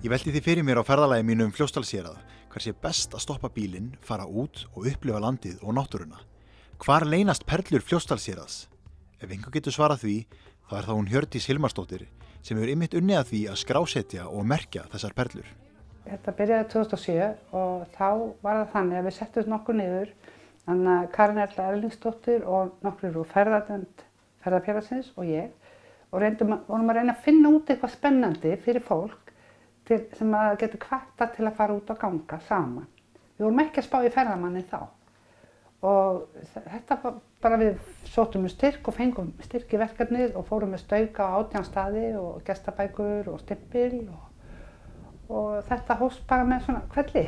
Ég velti því fyrir mér á ferðalagi mínu Fljótsdalshérað hvar sé best að stoppa bílinn, fara út og upplifa landið og náttúruna. Hvar leynast perlur Fljótsdalshéraðs? Ef einhver getur svarað því, þá það hún Hjördís Hilmarsdóttir sem hefur einmitt unnið að því að skrásetja og merkja þessar perlur. Þetta byrjaði 2007 og þá var það þannig að við settum nokkur niður, þannig að Karin Erla Erlingsdóttir og nokkur úr ferðafélagsins og ég, og vorum að reyna að finna út eitthvað spennandi fyrir fólk sem að getur kvartað til að fara út og ganga saman. Við vorum ekki að spá í ferðamanni þá. Og þetta bara við sóttum styrk og fengum styrk í verkefnið og fórum með stauka á 18 staði og gestabækur og stimpil og þetta hófst bara með svona hvelli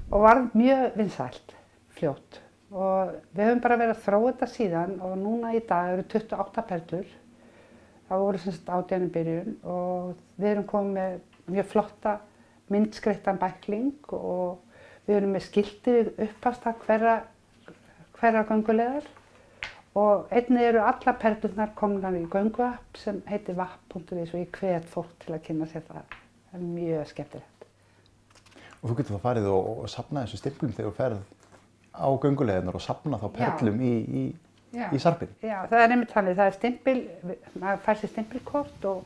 og varð mjög vinsælt fljótt. Og við höfum bara verið að þróa þetta síðan og núna í dag eru 28 perlur. Það voru sem sagt 18 í byrjun og við erum komið með mjög flotta myndskreyttan bækling og við erum með skiltið upphafstað hverra gönguleiðar og einnig eru alla perlurnar komnar í gönguapp sem heitir vapp.is og ég hvet fólk til að kynna sér það. Það er mjög skemmtilegt. Og þú getur þá farið og safna þessu stimplum þegar þú ferð á gönguleiðarnar og safna þá perlum í sarpinn? Já, það er einmitt þannig. Það er stimpil, maður fær sér stimpilkort og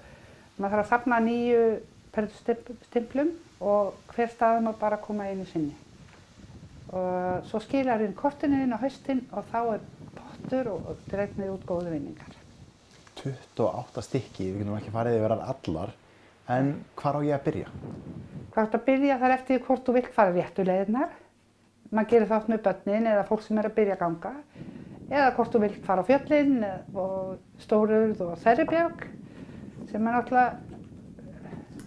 maður þarf að safna 9 perlustimplum og hver staður má bara koma einu sinni. Og svo skilar inn kortinu inn á haustinn og þá er pottur og dregnir út góðu vinningar. 28 stykki, við getum ekki farið yfir allar, en hvar á ég að byrja? Hvar átt að byrja? Það er eftir hvort þú vilt fara réttu leiðirnar. Maður gerir það oft með börnin eða fólk sem er að byrja að ganga. Eða hvort þú vilt fara á fjöllin og Stórurð og Þerribjörg, sem er náttúrulega,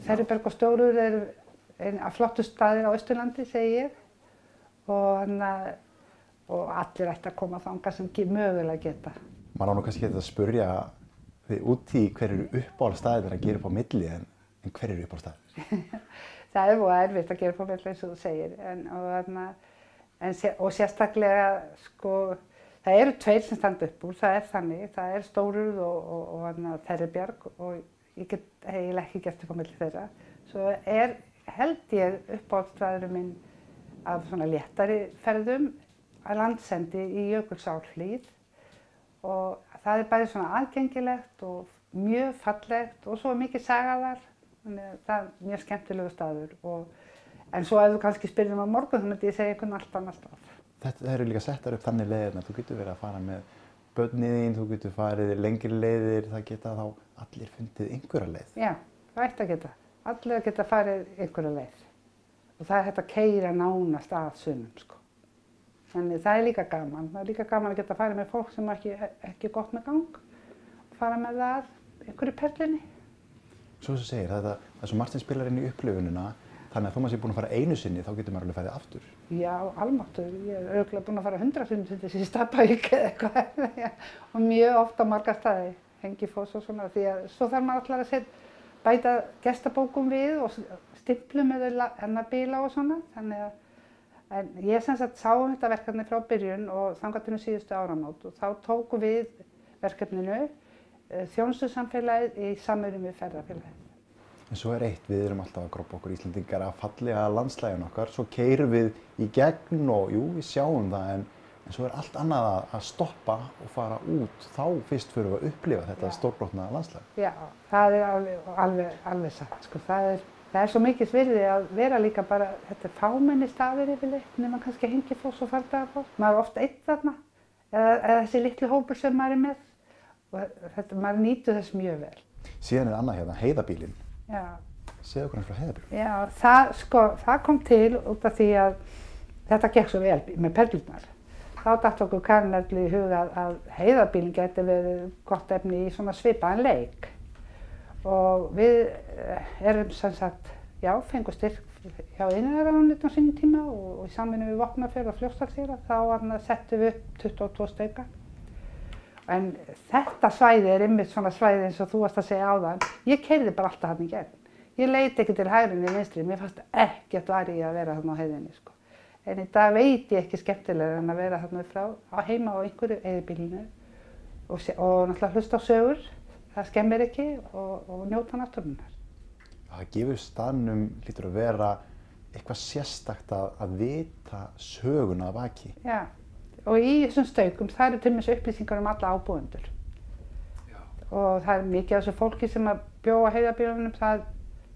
Þerribjörg og Stórurð eru einn af flottu staðir á Austurlandi, segi ég. Og allir ætti að koma þangað sem mögulega geta. Maður á nú kannski getið að spurja þig út í hver eru uppáhaldsstaðir að gera upp á milli, en hver eru uppáhaldsstaðir? Það er voða erfitt að gera upp á milli eins og þú segir. Og sérstaklega, sko, það eru 2 sem standa upp úr, það er þannig. Það er Stórurð og Þerribjörg og ég get eiginlega ekki gert upp á milli þeirra. Svo held ég uppáhaldsstaðurinn minn af svona léttari ferðum að Landsendi í Jökulsárhlíð og það er bæði svona aðgengilegt og mjög fallegt og svo mikið saga þar, þannig að það er mjög skemmtilegu staður. En svo ef þú kannski spyrir á morgun þá myndi ég segja einhvern allt annað stað. Þetta eru líka settar upp þannig leiðir að þú getur verið að fara með börnin þín, þú getur farið lengri leiðir, það geta þá allir fundið einhverja leið. Já, það ætti að geta. Allir að geta farið einhverja leið. Og það er hægt að keyra nánast að sumum, sko. Þannig það er líka gaman. Það er líka gaman að geta farið með fólk sem ekki gott með gang og fara með það einhverju perlinni. Svo sem segir, það er svo margt sem spilar inn í upplifunina, þannig að þó maður sé búin að fara einu sinni, þá getur maður alveg farið aftur. Já, almáttur. Ég er örugglega búin að fara 100 sinnum til þessi Stapavík eða eitthvað. Og mjög oft á marga staði, Hengifoss og svona, því að svo þarf maður alltaf að bæta gestabókum við og stimplum eða bíla og svona. Þannig að ég sem sagt sá þetta verkefni frá byrjun og þangað til síðustu áramót og þá tókum við verkefninu þjónustusamfélagið í samvinnu við ferðafélagið. En svo eitt, við erum alltaf að grópa okkur Íslendingar að fallega landslægin okkar, svo keyrum við í gegn og jú, við sjáum það, en svo allt annað að stoppa og fara út, þá fyrst fyrir að upplifa þetta stórbrotna landslæg. Já, það er alveg satt, sko. Það er svo mikið virði að vera líka bara, þetta er fámenni staðir yfirleitt, nema kannski Hengifoss og Fardagafoss. Maður er oft einn þarna, eða þessi litli hópur sem maður er með, og maður nýtur þess mjög vel. Síðan er annað hérna, heiðabílinn. Já. Segðu okkur frá heiðabílnum. Já, það kom til út af því að þetta gekk svo vel með perlurnar. Þá datt okkur Karin Erlu í huga að heiðabílinn gæti verið gott efni í svona svipaðan leik. Og við erum sem sagt, fengum styrk hjá innviðaráðuneytinu á sínum tíma og í samvinnu við Vopnafjörð og Fljótsdalshérað, þá settum við upp 22 stauka. En þetta svæði er einmitt svona svæði eins og þú varst að segja áðan. Ég keyrði bara alltaf þarna í gegn. Ég leit ekki til hægri né vinstri, mér fannst ekkert væri að vera þarna á heiðinni, sko. En í dag veit ég ekki skemmtilegur en að vera þarna upp frá heima á einhverju eyðibýlinu og náttúrulega hlusta á sögur, það skemmir ekki og njóta náttúrunnar. Það gefur staðnum lítur að vera eitthvað sérstakt að vita söguna að baki. Já, og í þessum staukum það eru til dæmis upplýsingar alla ábúendur. Já. Og það mikið af þessu fólki sem að bjó á Heiðarbýlunum, það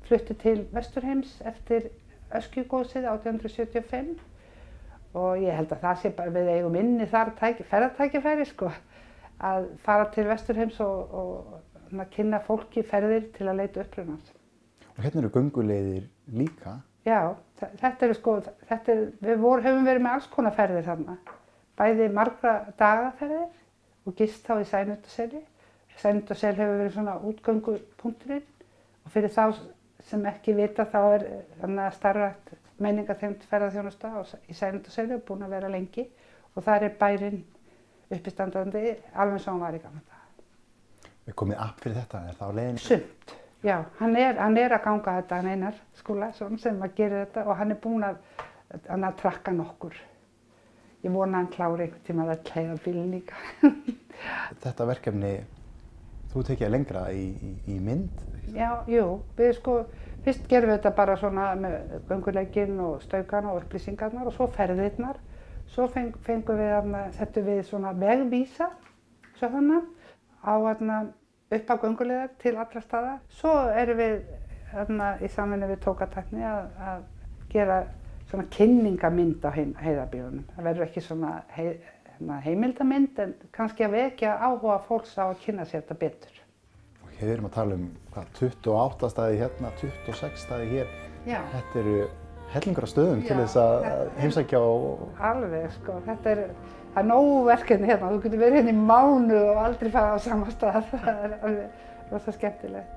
flutti til Vesturheims eftir Öskjugósið 1875 og ég held að það sé bara við eigum inni þar ferðatækifæri sko, að fara til Vesturheims og kynna fólki ferðir til að leita upprunans. Og hérna eru gönguleiðir líka? Já, þetta eru sko, við höfum verið með alls konar ferðir þarna. Bæði margra dagaferðir og gist þá í Sæmundarseli. Sæmundarsel hefur verið svona útgöngupunkturinn og fyrir þá sem ekki vita þá starfrækt menningartengd ferðaþjónusta í Sæmundarseli og búin að vera lengi og þar bærinn uppistandandi alveg svo hann var í gamla daga. Er komið app fyrir þetta? Er það á leiðinni? Sumt. Já, hann er að ganga þetta, hann Einar Skúlason sem að gera þetta og hann er búinn að trakka nokkur. Ég vona hann klári einhvern tíma að Heiðarbýlin líka. Þetta verkefni, þú tekið lengra í mynd? Já, jú, við sko, fyrst gerum við þetta bara svona með gönguleikinn og staukana og upplýsingarnar og svo ferðirnar. Svo settum við svona vegvísa, svo þannig, upp á gönguleiðar til allra staða. Svo erum við í samvinnu við Tókatækni að gera svona kynningamynd á Heiðarbýlunum. Það verður ekki svona heimildamynd en kannski að vekja áhuga fólks á að kynna sér þetta betur. Og hér erum að tala 28 staði hérna, 26 staði hér. Já. Þetta eru hellingur af stöðum til þess að heimsækja og... Alveg sko, það er nógu verkefni hérna, þú getur verið hérna í mánuð og aldrei fara á sama stað, það er alveg rosa skemmtilegt.